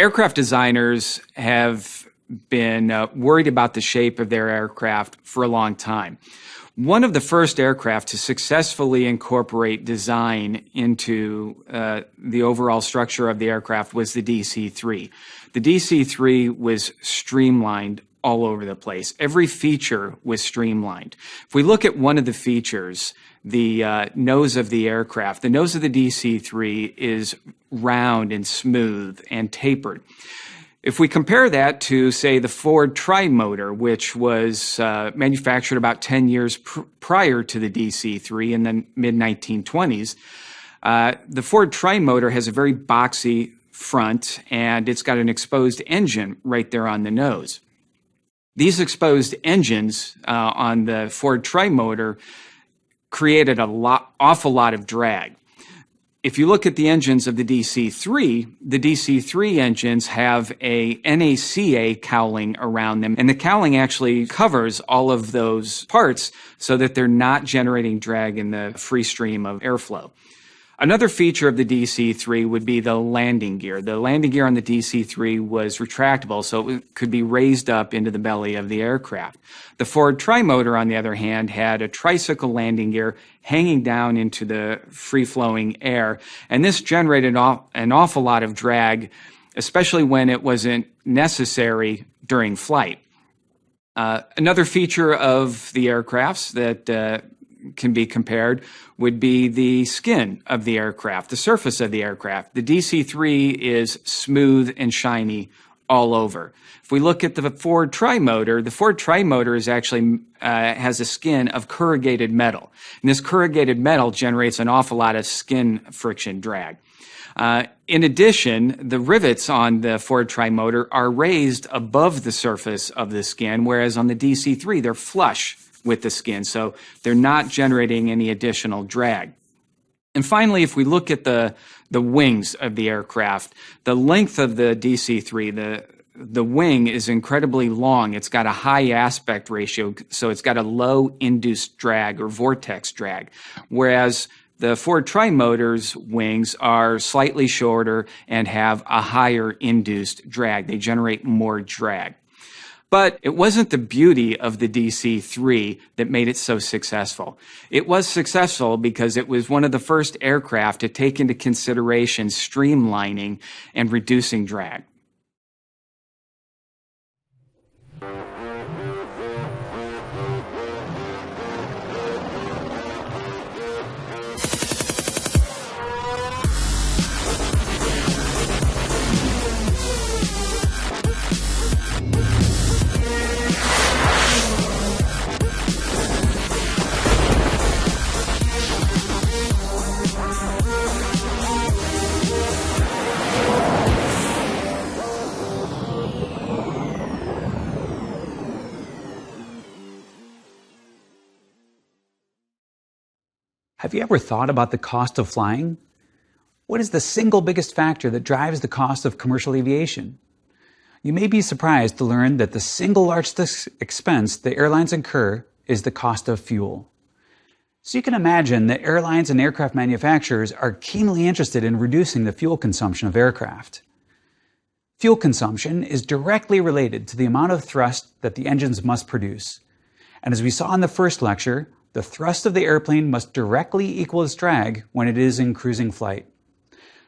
Aircraft designers have been worried about the shape of their aircraft for a long time. One of the first aircraft to successfully incorporate design into the overall structure of the aircraft was the DC-3. The DC-3 was streamlined all over the place. Every feature was streamlined. If we look at one of the features, the nose of the aircraft, the nose of the DC-3 is round and smooth and tapered. If we compare that to, say, the Ford Tri-Motor, which was manufactured about 10 years prior to the DC-3 in the mid-1920s, the Ford Tri-Motor has a very boxy front, and it's got an exposed engine right there on the nose. These exposed engines on the Ford Tri-Motor created awful lot of drag. If you look at the engines of the DC-3 engines have a NACA cowling around them, and the cowling actually covers all of those parts so that they're not generating drag in the free stream of airflow. Another feature of the DC-3 would be the landing gear. The landing gear on the DC-3 was retractable, so it could be raised up into the belly of the aircraft. The Ford Tri-Motor, on the other hand, had a tricycle landing gear hanging down into the free-flowing air, and this generated an awful lot of drag, especially when it wasn't necessary during flight. Another feature of the aircrafts that can be compared would be the skin of the aircraft, the surface of the aircraft. The DC-3 is smooth and shiny all over. If we look at the Ford Tri-Motor is actually has a skin of corrugated metal. And this corrugated metal generates an awful lot of skin friction drag. In addition, the rivets on the Ford Tri-Motor are raised above the surface of the skin, whereas on the DC-3, they're flush with the skin, so they're not generating any additional drag. And finally, if we look at the wings of the aircraft, the length of the DC-3, the wing is incredibly long. It's got a high aspect ratio, so it's got a low induced drag or vortex drag, whereas the Ford Tri-Motor's wings are slightly shorter and have a higher induced drag. They generate more drag. But it wasn't the beauty of the DC-3 that made it so successful. It was successful because it was one of the first aircraft to take into consideration streamlining and reducing drag. Have you ever thought about the cost of flying? What is the single biggest factor that drives the cost of commercial aviation? You may be surprised to learn that the single largest expense the airlines incur is the cost of fuel. So you can imagine that airlines and aircraft manufacturers are keenly interested in reducing the fuel consumption of aircraft. Fuel consumption is directly related to the amount of thrust that the engines must produce. And as we saw in the first lecture, the thrust of the airplane must directly equal its drag when it is in cruising flight.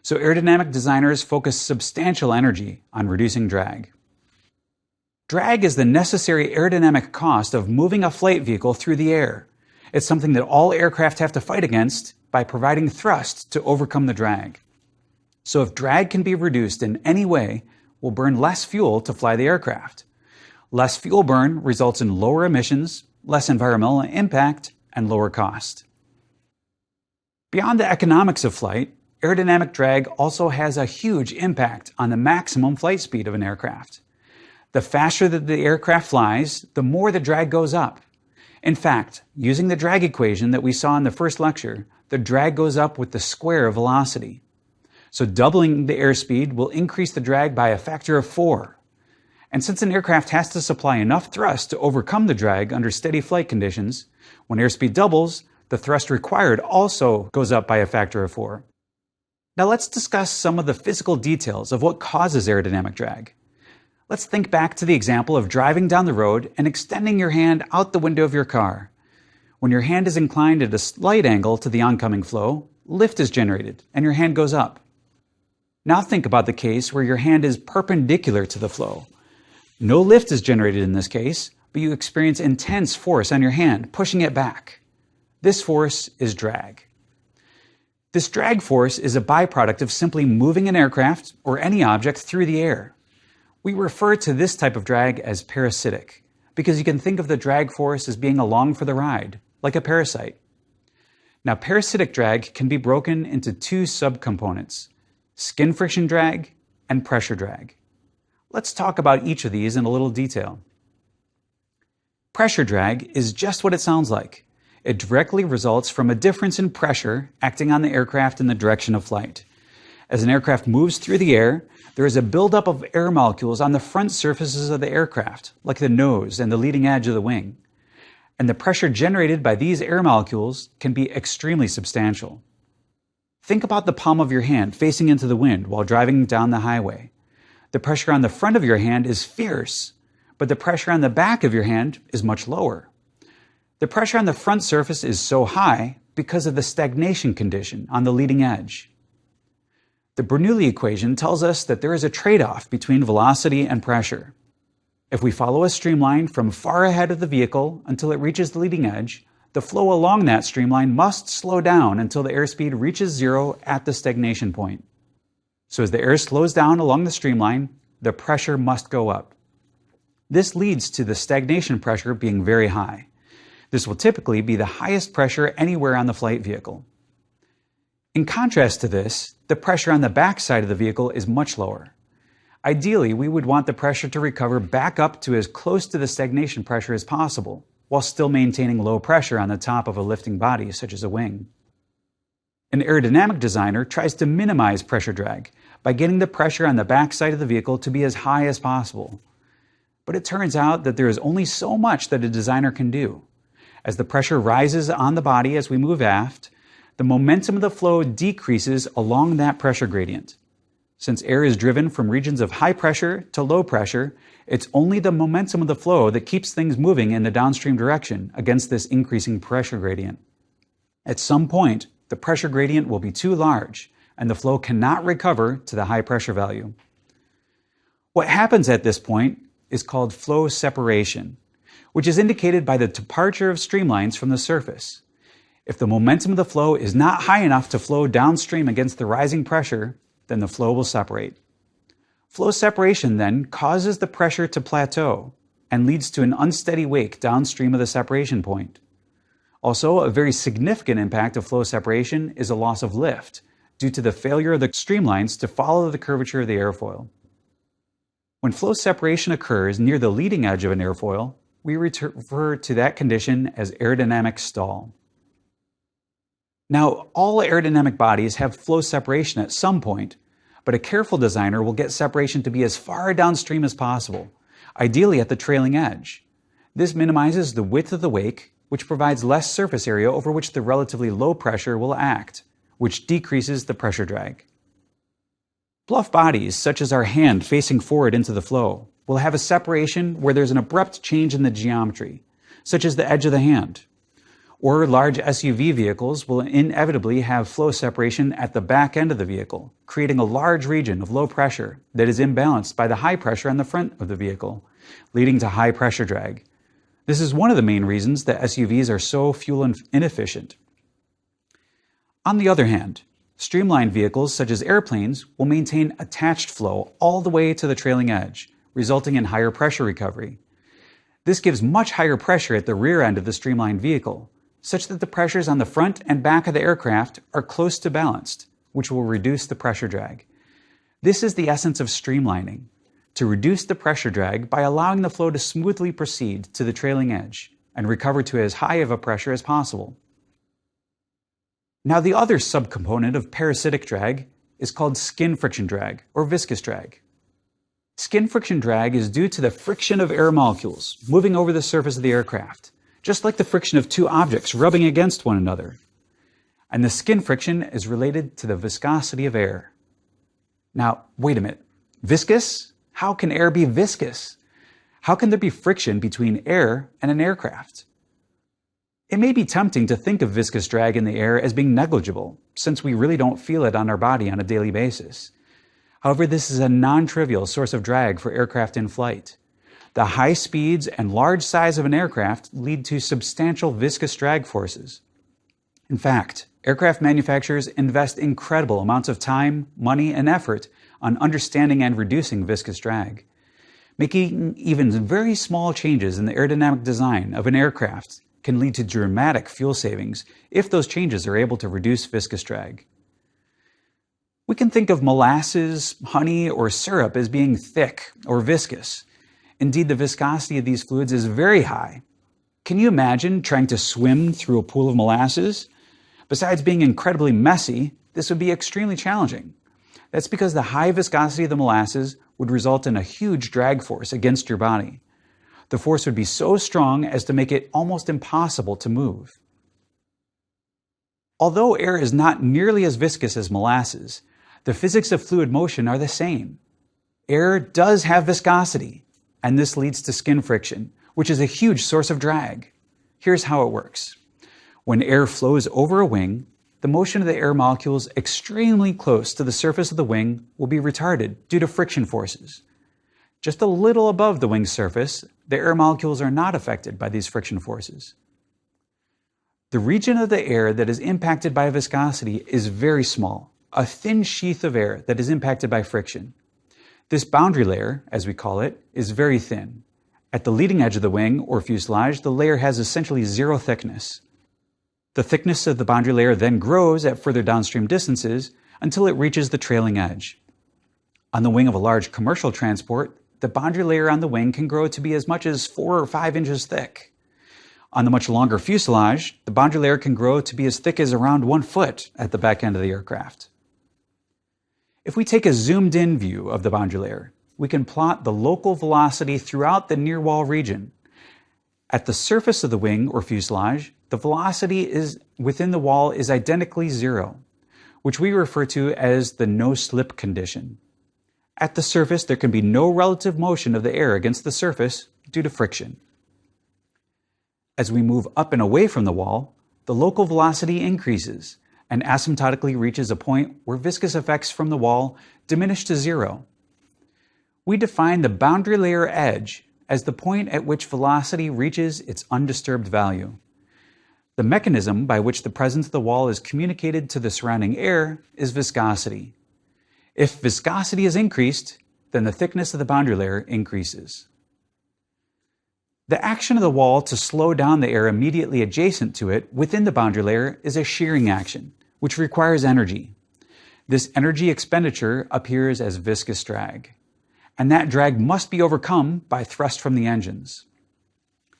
So aerodynamic designers focus substantial energy on reducing drag. Drag is the necessary aerodynamic cost of moving a flight vehicle through the air. It's something that all aircraft have to fight against by providing thrust to overcome the drag. So if drag can be reduced in any way, we'll burn less fuel to fly the aircraft. Less fuel burn results in lower emissions, less environmental impact, and lower cost. Beyond the economics of flight, aerodynamic drag also has a huge impact on the maximum flight speed of an aircraft. The faster that the aircraft flies, the more the drag goes up. In fact, using the drag equation that we saw in the first lecture, the drag goes up with the square of velocity. So doubling the airspeed will increase the drag by a factor of 4. And since an aircraft has to supply enough thrust to overcome the drag under steady flight conditions, when airspeed doubles, the thrust required also goes up by a factor of 4. Now let's discuss some of the physical details of what causes aerodynamic drag. Let's think back to the example of driving down the road and extending your hand out the window of your car. When your hand is inclined at a slight angle to the oncoming flow, lift is generated and your hand goes up. Now think about the case where your hand is perpendicular to the flow. No lift is generated in this case, but you experience intense force on your hand, pushing it back. This force is drag. This drag force is a byproduct of simply moving an aircraft or any object through the air. We refer to this type of drag as parasitic, because you can think of the drag force as being along for the ride, like a parasite. Now, parasitic drag can be broken into two subcomponents: skin friction drag and pressure drag. Let's talk about each of these in a little detail. Pressure drag is just what it sounds like. It directly results from a difference in pressure acting on the aircraft in the direction of flight. As an aircraft moves through the air, there is a buildup of air molecules on the front surfaces of the aircraft, like the nose and the leading edge of the wing. And the pressure generated by these air molecules can be extremely substantial. Think about the palm of your hand facing into the wind while driving down the highway. The pressure on the front of your hand is fierce, but the pressure on the back of your hand is much lower. The pressure on the front surface is so high because of the stagnation condition on the leading edge. The Bernoulli equation tells us that there is a trade-off between velocity and pressure. If we follow a streamline from far ahead of the vehicle until it reaches the leading edge, the flow along that streamline must slow down until the airspeed reaches zero at the stagnation point. So as the air slows down along the streamline, the pressure must go up. This leads to the stagnation pressure being very high. This will typically be the highest pressure anywhere on the flight vehicle. In contrast to this, the pressure on the back side of the vehicle is much lower. Ideally, we would want the pressure to recover back up to as close to the stagnation pressure as possible, while still maintaining low pressure on the top of a lifting body, such as a wing. An aerodynamic designer tries to minimize pressure drag by getting the pressure on the back side of the vehicle to be as high as possible. But it turns out that there is only so much that a designer can do. As the pressure rises on the body as we move aft, the momentum of the flow decreases along that pressure gradient. Since air is driven from regions of high pressure to low pressure, it's only the momentum of the flow that keeps things moving in the downstream direction against this increasing pressure gradient. At some point, the pressure gradient will be too large, and the flow cannot recover to the high pressure value. What happens at this point is called flow separation, which is indicated by the departure of streamlines from the surface. If the momentum of the flow is not high enough to flow downstream against the rising pressure, then the flow will separate. Flow separation then causes the pressure to plateau and leads to an unsteady wake downstream of the separation point. Also, a very significant impact of flow separation is a loss of lift due to the failure of the streamlines to follow the curvature of the airfoil. When flow separation occurs near the leading edge of an airfoil, we refer to that condition as aerodynamic stall. Now, all aerodynamic bodies have flow separation at some point, but a careful designer will get separation to be as far downstream as possible, ideally at the trailing edge. This minimizes the width of the wake, which provides less surface area over which the relatively low pressure will act, which decreases the pressure drag. Bluff bodies, such as our hand facing forward into the flow, will have a separation where there's an abrupt change in the geometry, such as the edge of the hand. Or large SUV vehicles will inevitably have flow separation at the back end of the vehicle, creating a large region of low pressure that is imbalanced by the high pressure on the front of the vehicle, leading to high pressure drag. This is one of the main reasons that SUVs are so fuel inefficient. On the other hand, streamlined vehicles such as airplanes will maintain attached flow all the way to the trailing edge, resulting in higher pressure recovery. This gives much higher pressure at the rear end of the streamlined vehicle, such that the pressures on the front and back of the aircraft are close to balanced, which will reduce the pressure drag. This is the essence of streamlining, to reduce the pressure drag by allowing the flow to smoothly proceed to the trailing edge and recover to as high of a pressure as possible. Now, the other subcomponent of parasitic drag is called skin friction drag or viscous drag. Skin friction drag is due to the friction of air molecules moving over the surface of the aircraft, just like the friction of two objects rubbing against one another. and the skin friction is related to the viscosity of air. Now, wait a minute. Viscous? How can air be viscous? How can there be friction between air and an aircraft? It may be tempting to think of viscous drag in the air as being negligible, since we really don't feel it on our body on a daily basis. However, this is a non-trivial source of drag for aircraft in flight. The high speeds and large size of an aircraft lead to substantial viscous drag forces. In fact, aircraft manufacturers invest incredible amounts of time, money, and effort on understanding and reducing viscous drag. Making even very small changes in the aerodynamic design of an aircraft can lead to dramatic fuel savings if those changes are able to reduce viscous drag. We can think of molasses, honey, or syrup as being thick or viscous. Indeed, the viscosity of these fluids is very high. Can you imagine trying to swim through a pool of molasses? Besides being incredibly messy, this would be extremely challenging. That's because the high viscosity of the molasses would result in a huge drag force against your body. The force would be so strong as to make it almost impossible to move. Although air is not nearly as viscous as molasses, the physics of fluid motion are the same. Air does have viscosity, and this leads to skin friction, which is a huge source of drag. Here's how it works. When air flows over a wing, the motion of the air molecules extremely close to the surface of the wing will be retarded due to friction forces. Just a little above the wing's surface, the air molecules are not affected by these friction forces. The region of the air that is impacted by viscosity is very small, a thin sheath of air that is impacted by friction. This boundary layer, as we call it, is very thin. At the leading edge of the wing or fuselage, the layer has essentially zero thickness. The thickness of the boundary layer then grows at further downstream distances until it reaches the trailing edge. On the wing of a large commercial transport, the boundary layer on the wing can grow to be as much as 4 or 5 inches thick. On the much longer fuselage, the boundary layer can grow to be as thick as around 1 foot at the back end of the aircraft. If we take a zoomed-in view of the boundary layer, we can plot the local velocity throughout the near wall region. At the surface of the wing or fuselage, the velocity within the wall is identically zero, which we refer to as the no-slip condition. At the surface, there can be no relative motion of the air against the surface due to friction. As we move up and away from the wall, the local velocity increases and asymptotically reaches a point where viscous effects from the wall diminish to zero. We define the boundary layer edge as the point at which velocity reaches its undisturbed value. The mechanism by which the presence of the wall is communicated to the surrounding air is viscosity. If viscosity is increased, then the thickness of the boundary layer increases. The action of the wall to slow down the air immediately adjacent to it within the boundary layer is a shearing action, which requires energy. This energy expenditure appears as viscous drag, and that drag must be overcome by thrust from the engines.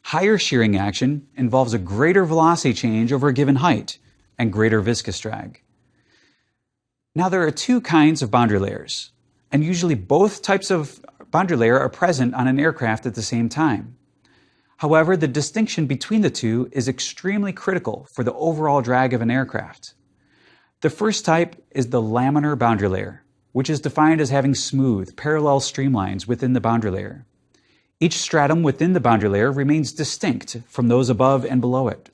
Higher shearing action involves a greater velocity change over a given height and greater viscous drag. Now, there are two kinds of boundary layers, and usually both types of boundary layer are present on an aircraft at the same time. However, the distinction between the two is extremely critical for the overall drag of an aircraft. The first type is the laminar boundary layer, which is defined as having smooth, parallel streamlines within the boundary layer. Each stratum within the boundary layer remains distinct from those above and below it.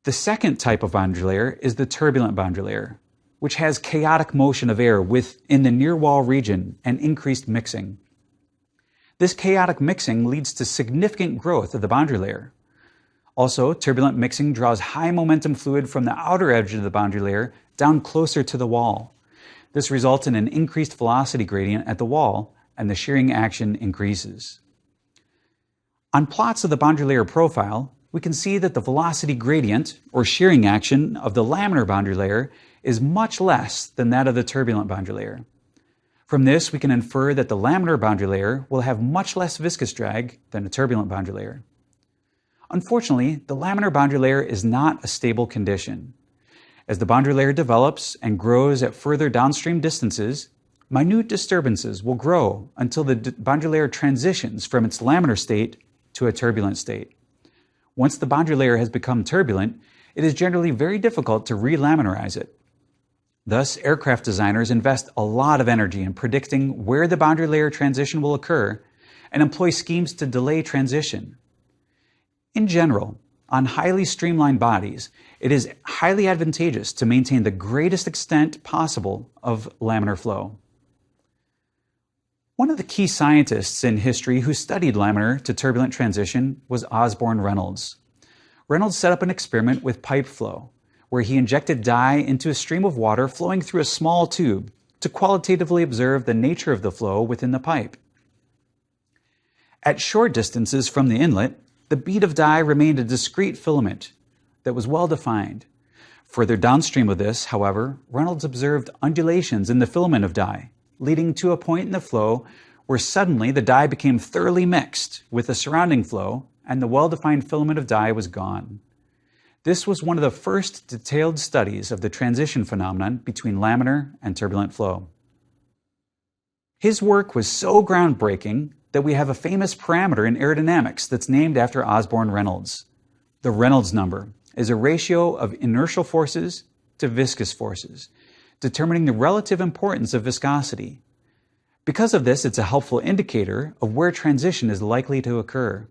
The second type of boundary layer is the turbulent boundary layer, which has chaotic motion of air within the near wall region and increased mixing. This chaotic mixing leads to significant growth of the boundary layer. Also, turbulent mixing draws high momentum fluid from the outer edge of the boundary layer down closer to the wall. This results in an increased velocity gradient at the wall, and the shearing action increases. On plots of the boundary layer profile, we can see that the velocity gradient, or shearing action, of the laminar boundary layer is much less than that of the turbulent boundary layer. From this, we can infer that the laminar boundary layer will have much less viscous drag than a turbulent boundary layer. Unfortunately, the laminar boundary layer is not a stable condition. As the boundary layer develops and grows at further downstream distances, minute disturbances will grow until the boundary layer transitions from its laminar state to a turbulent state. Once the boundary layer has become turbulent, it is generally very difficult to relaminarize it. Thus, aircraft designers invest a lot of energy in predicting where the boundary layer transition will occur and employ schemes to delay transition. In general, on highly streamlined bodies, it is highly advantageous to maintain the greatest extent possible of laminar flow. One of the key scientists in history who studied laminar to turbulent transition was Osborne Reynolds. Reynolds set up an experiment with pipe flow, where he injected dye into a stream of water flowing through a small tube to qualitatively observe the nature of the flow within the pipe. At short distances from the inlet, the bead of dye remained a discrete filament that was well defined. Further downstream of this, however, Reynolds observed undulations in the filament of dye, leading to a point in the flow where suddenly the dye became thoroughly mixed with the surrounding flow and the well-defined filament of dye was gone. This was one of the first detailed studies of the transition phenomenon between laminar and turbulent flow. His work was so groundbreaking that we have a famous parameter in aerodynamics that's named after Osborne Reynolds. The Reynolds number is a ratio of inertial forces to viscous forces, determining the relative importance of viscosity. Because of this, it's a helpful indicator of where transition is likely to occur.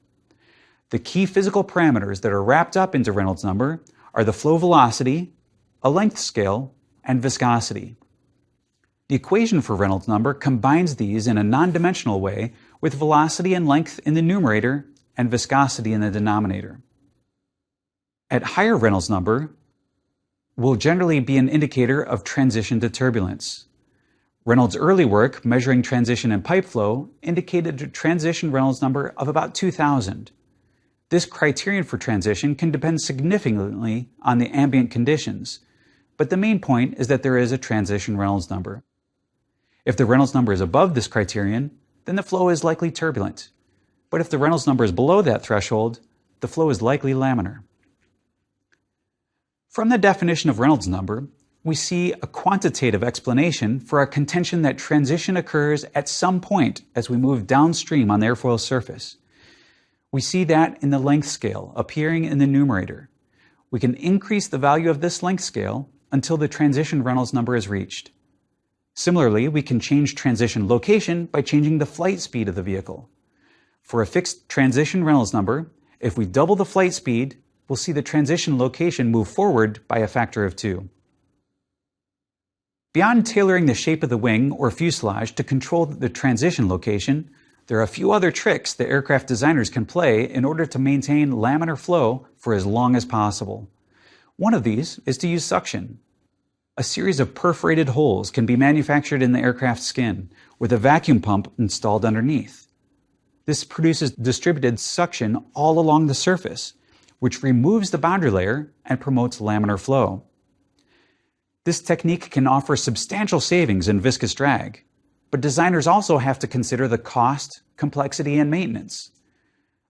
The key physical parameters that are wrapped up into Reynolds number are the flow velocity, a length scale, and viscosity. The equation for Reynolds number combines these in a non-dimensional way with velocity and length in the numerator and viscosity in the denominator. At higher Reynolds number will generally be an indicator of transition to turbulence. Reynolds' early work measuring transition in pipe flow indicated a transition Reynolds number of about 2000. This criterion for transition can depend significantly on the ambient conditions, but the main point is that there is a transition Reynolds number. If the Reynolds number is above this criterion, then the flow is likely turbulent. But if the Reynolds number is below that threshold, the flow is likely laminar. From the definition of Reynolds number, we see a quantitative explanation for our contention that transition occurs at some point as we move downstream on the airfoil surface. We see that in the length scale appearing in the numerator. We can increase the value of this length scale until the transition Reynolds number is reached. Similarly, we can change transition location by changing the flight speed of the vehicle. For a fixed transition Reynolds number, if we double the flight speed, we'll see the transition location move forward by a factor of 2. Beyond tailoring the shape of the wing or fuselage to control the transition location, there are a few other tricks that aircraft designers can play in order to maintain laminar flow for as long as possible. One of these is to use suction. A series of perforated holes can be manufactured in the aircraft skin with a vacuum pump installed underneath. This produces distributed suction all along the surface, which removes the boundary layer and promotes laminar flow. This technique can offer substantial savings in viscous drag, but designers also have to consider the cost, complexity, and maintenance.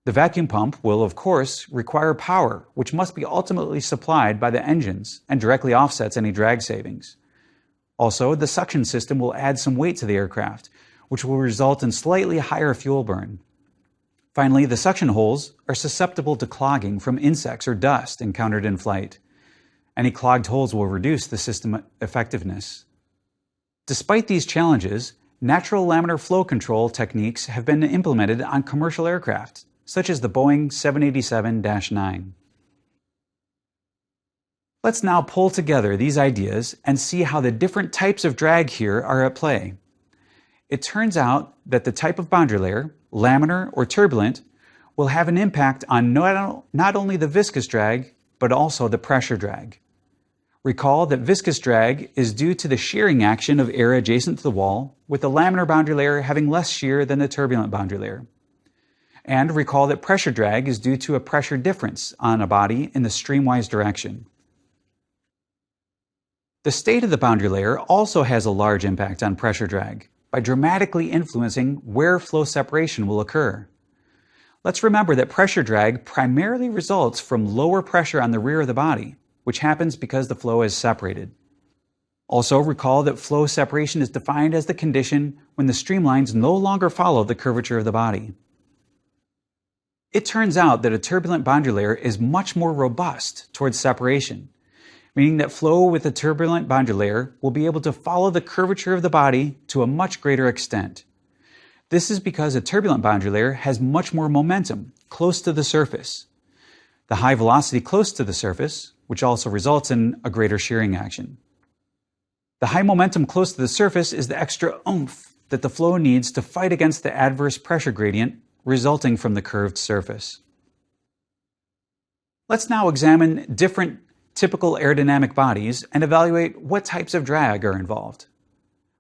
The vacuum pump will, of course, require power, which must be ultimately supplied by the engines and directly offsets any drag savings. Also, the suction system will add some weight to the aircraft, which will result in slightly higher fuel burn. Finally, the suction holes are susceptible to clogging from insects or dust encountered in flight. Any clogged holes will reduce the system effectiveness. Despite these challenges, natural laminar flow control techniques have been implemented on commercial aircraft, such as the Boeing 787-9. Let's now pull together these ideas and see how the different types of drag here are at play. It turns out that the type of boundary layer, laminar or turbulent, will have an impact on not only the viscous drag, but also the pressure drag. Recall that viscous drag is due to the shearing action of air adjacent to the wall, with the laminar boundary layer having less shear than the turbulent boundary layer. And recall that pressure drag is due to a pressure difference on a body in the streamwise direction. The state of the boundary layer also has a large impact on pressure drag by dramatically influencing where flow separation will occur. Let's remember that pressure drag primarily results from lower pressure on the rear of the body, which happens because the flow is separated. Also recall that flow separation is defined as the condition when the streamlines no longer follow the curvature of the body. It turns out that a turbulent boundary layer is much more robust towards separation, meaning that flow with a turbulent boundary layer will be able to follow the curvature of the body to a much greater extent. This is because a turbulent boundary layer has much more momentum close to the surface. The high velocity close to the surface, which also results in a greater shearing action. The high momentum close to the surface is the extra oomph that the flow needs to fight against the adverse pressure gradient resulting from the curved surface. Let's now examine different typical aerodynamic bodies and evaluate what types of drag are involved.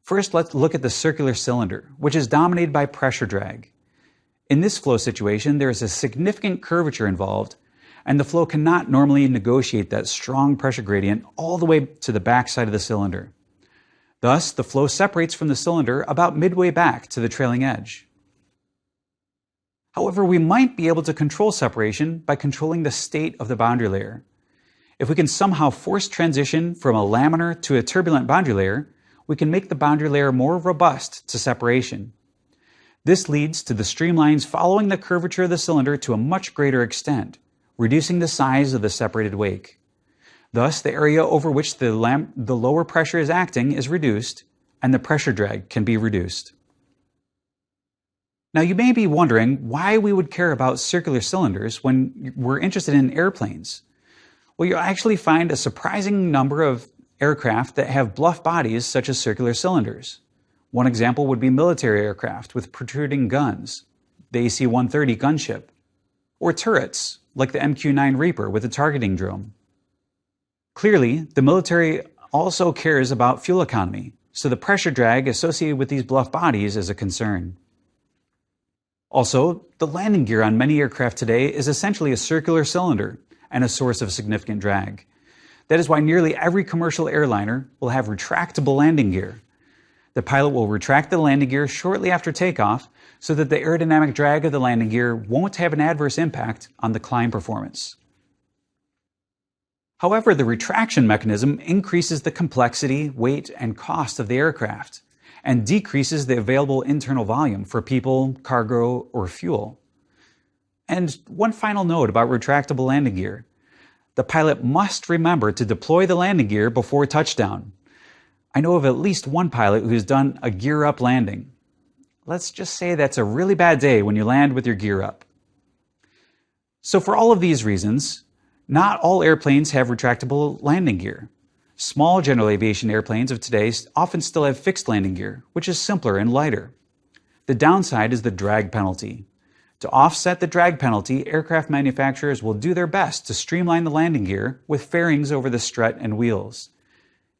First, let's look at the circular cylinder, which is dominated by pressure drag. In this flow situation, there is a significant curvature involved, and the flow cannot normally negotiate that strong pressure gradient all the way to the back side of the cylinder. Thus, the flow separates from the cylinder about midway back to the trailing edge. However, we might be able to control separation by controlling the state of the boundary layer. If we can somehow force transition from a laminar to a turbulent boundary layer, we can make the boundary layer more robust to separation. This leads to the streamlines following the curvature of the cylinder to a much greater extent, reducing the size of the separated wake. Thus, the area over which the lower pressure is acting is reduced, and the pressure drag can be reduced. Now, you may be wondering why we would care about circular cylinders when we're interested in airplanes. Well, you'll actually find a surprising number of aircraft that have bluff bodies such as circular cylinders. One example would be military aircraft with protruding guns, the AC-130 gunship, or turrets like the MQ-9 Reaper with a targeting drone. Clearly, the military also cares about fuel economy, so the pressure drag associated with these bluff bodies is a concern. Also, the landing gear on many aircraft today is essentially a circular cylinder and a source of significant drag. That is why nearly every commercial airliner will have retractable landing gear. The pilot will retract the landing gear shortly after takeoff so that the aerodynamic drag of the landing gear won't have an adverse impact on the climb performance. However, the retraction mechanism increases the complexity, weight, and cost of the aircraft and decreases the available internal volume for people, cargo, or fuel. And one final note about retractable landing gear. The pilot must remember to deploy the landing gear before touchdown. I know of at least one pilot who's done a gear-up landing. Let's just say that's a really bad day when you land with your gear up. So for all of these reasons, not all airplanes have retractable landing gear. Small general aviation airplanes of today often still have fixed landing gear, which is simpler and lighter. The downside is the drag penalty. To offset the drag penalty, aircraft manufacturers will do their best to streamline the landing gear with fairings over the strut and wheels.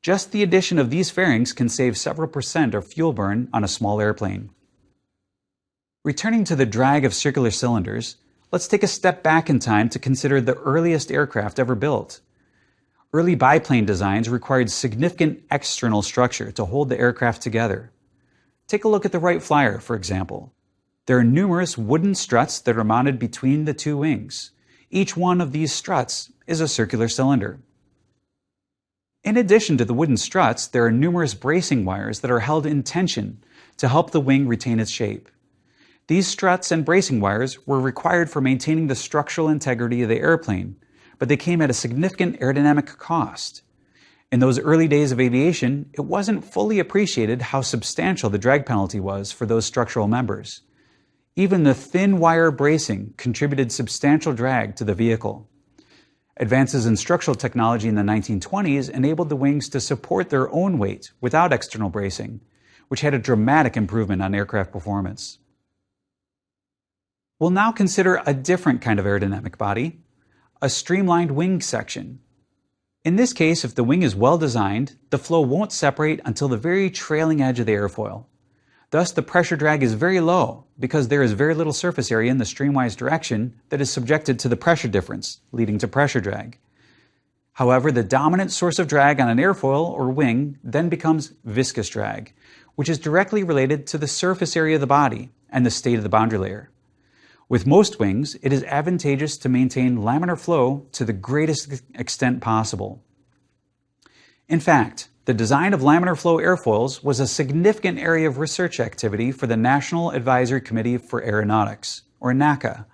Just the addition of these fairings can save several % of fuel burn on a small airplane. Returning to the drag of circular cylinders, let's take a step back in time to consider the earliest aircraft ever built. Early biplane designs required significant external structure to hold the aircraft together. Take a look at the Wright Flyer, for example. There are numerous wooden struts that are mounted between the two wings. Each one of these struts is a circular cylinder. In addition to the wooden struts, there are numerous bracing wires that are held in tension to help the wing retain its shape. These struts and bracing wires were required for maintaining the structural integrity of the airplane, but they came at a significant aerodynamic cost. In those early days of aviation, it wasn't fully appreciated how substantial the drag penalty was for those structural members. Even the thin wire bracing contributed substantial drag to the vehicle. Advances in structural technology in the 1920s enabled the wings to support their own weight without external bracing, which had a dramatic improvement on aircraft performance. We'll now consider a different kind of aerodynamic body, a streamlined wing section. In this case, if the wing is well designed, the flow won't separate until the very trailing edge of the airfoil. Thus, the pressure drag is very low because there is very little surface area in the streamwise direction that is subjected to the pressure difference, leading to pressure drag. However, the dominant source of drag on an airfoil or wing then becomes viscous drag, which is directly related to the surface area of the body and the state of the boundary layer. With most wings, it is advantageous to maintain laminar flow to the greatest extent possible. In fact, the design of laminar flow airfoils was a significant area of research activity for the National Advisory Committee for Aeronautics, or NACA,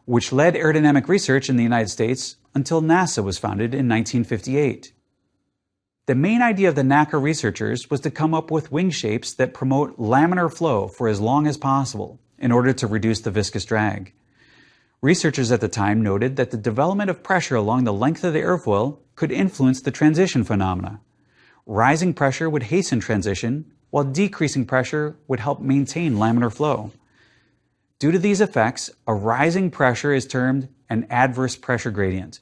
which led aerodynamic research in the United States until NASA was founded in 1958. The main idea of the NACA researchers was to come up with wing shapes that promote laminar flow for as long as possible in order to reduce the viscous drag. Researchers at the time noted that the development of pressure along the length of the airfoil could influence the transition phenomena. Rising pressure would hasten transition, while decreasing pressure would help maintain laminar flow. Due to these effects, a rising pressure is termed an adverse pressure gradient,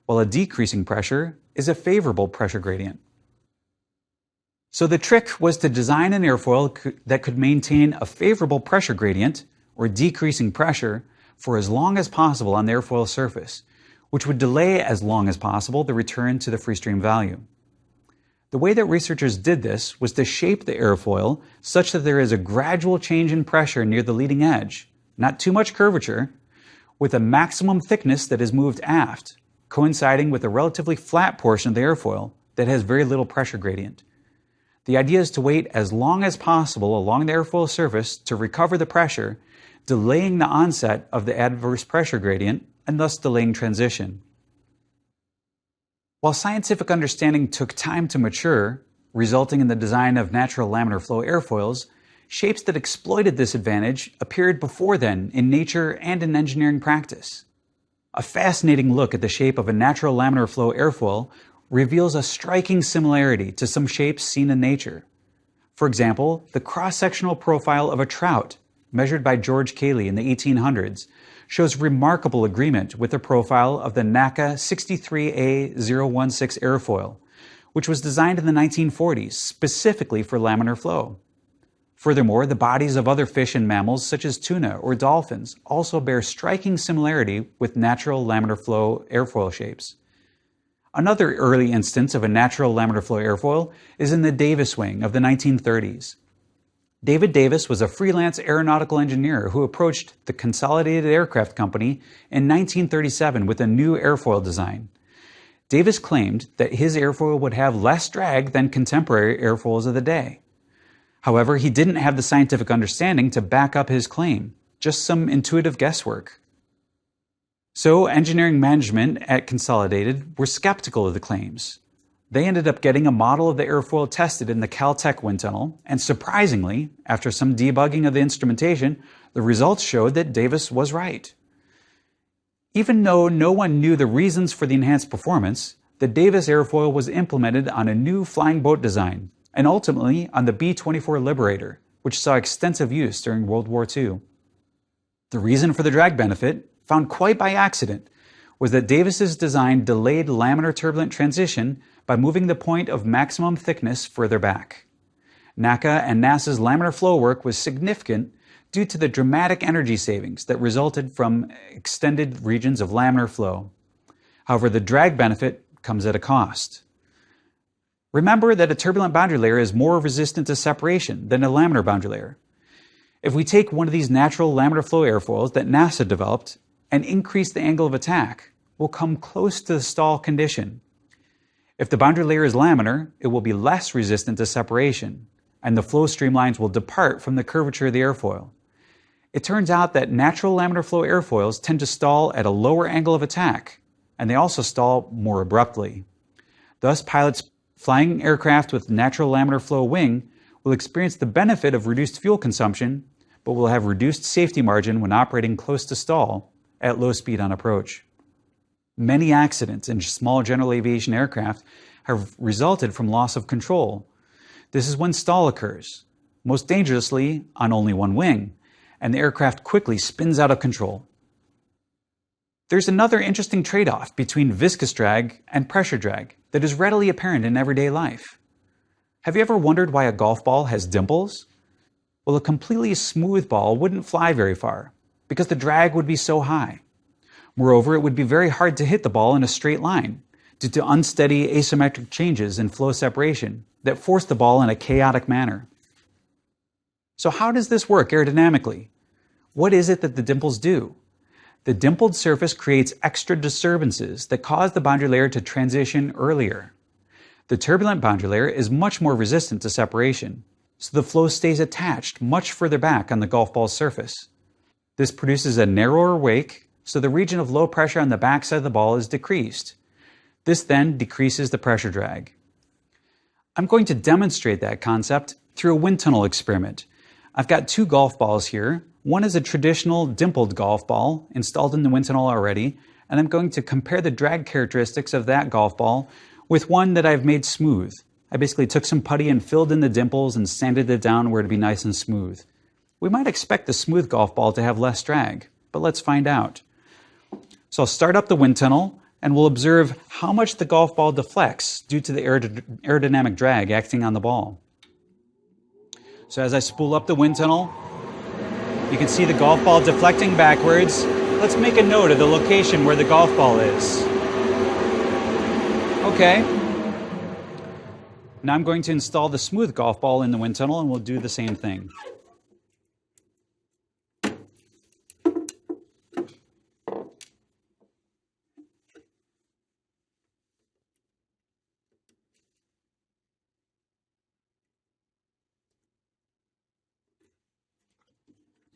while a decreasing pressure is a favorable pressure gradient. So the trick was to design an airfoil that could maintain a favorable pressure gradient, or decreasing pressure, for as long as possible on the airfoil surface, which would delay as long as possible the return to the free stream value. The way that researchers did this was to shape the airfoil such that there is a gradual change in pressure near the leading edge, not too much curvature, with a maximum thickness that is moved aft, coinciding with a relatively flat portion of the airfoil that has very little pressure gradient. The idea is to wait as long as possible along the airfoil surface to recover the pressure, delaying the onset of the adverse pressure gradient and thus delaying transition. While scientific understanding took time to mature, resulting in the design of natural laminar flow airfoils, shapes that exploited this advantage appeared before then in nature and in engineering practice. A fascinating look at the shape of a natural laminar flow airfoil reveals a striking similarity to some shapes seen in nature. For example, the cross-sectional profile of a trout, measured by George Cayley in the 1800s, shows remarkable agreement with the profile of the NACA 63A016 airfoil, which was designed in the 1940s specifically for laminar flow. Furthermore, the bodies of other fish and mammals such as tuna or dolphins also bear striking similarity with natural laminar flow airfoil shapes. Another early instance of a natural laminar flow airfoil is in the Davis wing of the 1930s. David Davis was a freelance aeronautical engineer who approached the Consolidated Aircraft Company in 1937 with a new airfoil design. Davis claimed that his airfoil would have less drag than contemporary airfoils of the day. However, he didn't have the scientific understanding to back up his claim, just some intuitive guesswork. So engineering management at Consolidated were skeptical of the claims. They ended up getting a model of the airfoil tested in the Caltech wind tunnel, and surprisingly, after some debugging of the instrumentation, the results showed that Davis was right. Even though no one knew the reasons for the enhanced performance, the Davis airfoil was implemented on a new flying boat design, and ultimately on the B-24 Liberator, which saw extensive use during World War II. The reason for the drag benefit, found quite by accident, was that Davis's design delayed laminar turbulent transition by moving the point of maximum thickness further back. NACA and NASA's laminar flow work was significant due to the dramatic energy savings that resulted from extended regions of laminar flow. However, the drag benefit comes at a cost. Remember that a turbulent boundary layer is more resistant to separation than a laminar boundary layer. If we take one of these natural laminar flow airfoils that NASA developed and increase the angle of attack, we'll come close to the stall condition. If the boundary layer is laminar, it will be less resistant to separation, and the flow streamlines will depart from the curvature of the airfoil. It turns out that natural laminar flow airfoils tend to stall at a lower angle of attack, and they also stall more abruptly. Thus, pilots flying aircraft with natural laminar flow wing will experience the benefit of reduced fuel consumption, but will have reduced safety margin when operating close to stall at low speed on approach. Many accidents in small general aviation aircraft have resulted from loss of control. This is when stall occurs, most dangerously on only one wing, and the aircraft quickly spins out of control. There's another interesting trade-off between viscous drag and pressure drag that is readily apparent in everyday life. Have you ever wondered why a golf ball has dimples? Well, a completely smooth ball wouldn't fly very far because the drag would be so high. Moreover, it would be very hard to hit the ball in a straight line due to unsteady asymmetric changes in flow separation that force the ball in a chaotic manner. So how does this work aerodynamically? What is it that the dimples do? The dimpled surface creates extra disturbances that cause the boundary layer to transition earlier. The turbulent boundary layer is much more resistant to separation, so the flow stays attached much further back on the golf ball's surface. This produces a narrower wake, so the region of low pressure on the backside of the ball is decreased. This then decreases the pressure drag. I'm going to demonstrate that concept through a wind tunnel experiment. I've got two golf balls here. One is a traditional dimpled golf ball installed in the wind tunnel already, and I'm going to compare the drag characteristics of that golf ball with one that I've made smooth. I basically took some putty and filled in the dimples and sanded it down where it'd be nice and smooth. We might expect the smooth golf ball to have less drag, but let's find out. So I'll start up the wind tunnel and we'll observe how much the golf ball deflects due to the aerodynamic drag acting on the ball. So as I spool up the wind tunnel, you can see the golf ball deflecting backwards. Let's make a note of the location where the golf ball is. Okay. Now I'm going to install the smooth golf ball in the wind tunnel and we'll do the same thing.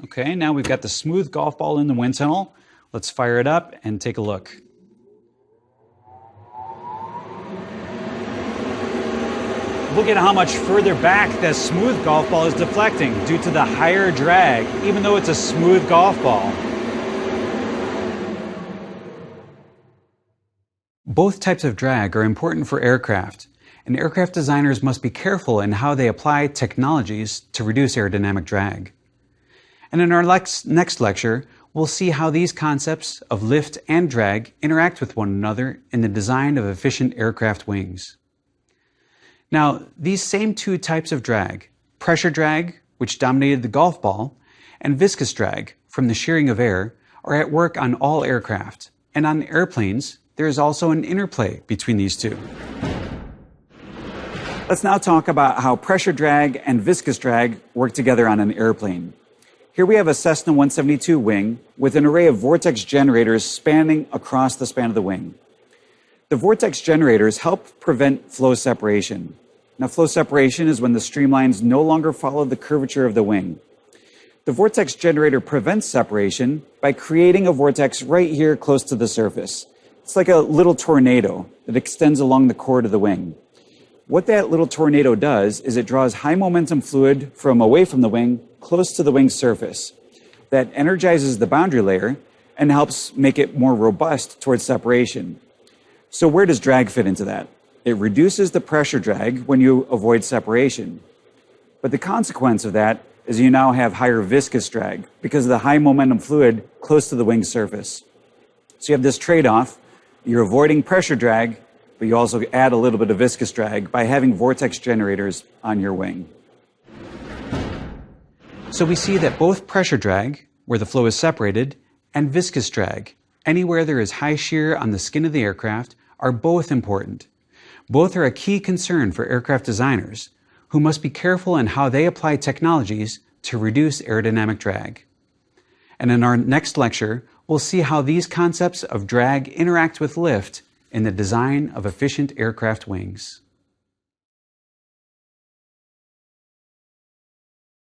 Okay, now we've got the smooth golf ball in the wind tunnel. Let's fire it up and take a look. Look at how much further back the smooth golf ball is deflecting due to the higher drag, even though it's a smooth golf ball. Both types of drag are important for aircraft, and aircraft designers must be careful in how they apply technologies to reduce aerodynamic drag. And in our next lecture, we'll see how these concepts of lift and drag interact with one another in the design of efficient aircraft wings. Now, these same two types of drag, pressure drag, which dominated the golf ball, and viscous drag from the shearing of air, are at work on all aircraft. And on airplanes, there is also an interplay between these two. Let's now talk about how pressure drag and viscous drag work together on an airplane. Here we have a Cessna 172 wing with an array of vortex generators spanning across the span of the wing. The vortex generators help prevent flow separation. Now, flow separation is when the streamlines no longer follow the curvature of the wing. The vortex generator prevents separation by creating a vortex right here close to the surface. It's like a little tornado that extends along the chord of the wing. What that little tornado does is it draws high momentum fluid from away from the wing close to the wing's surface. That energizes the boundary layer and helps make it more robust towards separation. So where does drag fit into that? It reduces the pressure drag when you avoid separation. But the consequence of that is you now have higher viscous drag because of the high momentum fluid close to the wing's surface. So you have this trade-off. You're avoiding pressure drag, but you also add a little bit of viscous drag by having vortex generators on your wing. So we see that both pressure drag, where the flow is separated, and viscous drag, anywhere there is high shear on the skin of the aircraft, are both important. Both are a key concern for aircraft designers, who must be careful in how they apply technologies to reduce aerodynamic drag. And in our next lecture, we'll see how these concepts of drag interact with lift in the design of efficient aircraft wings.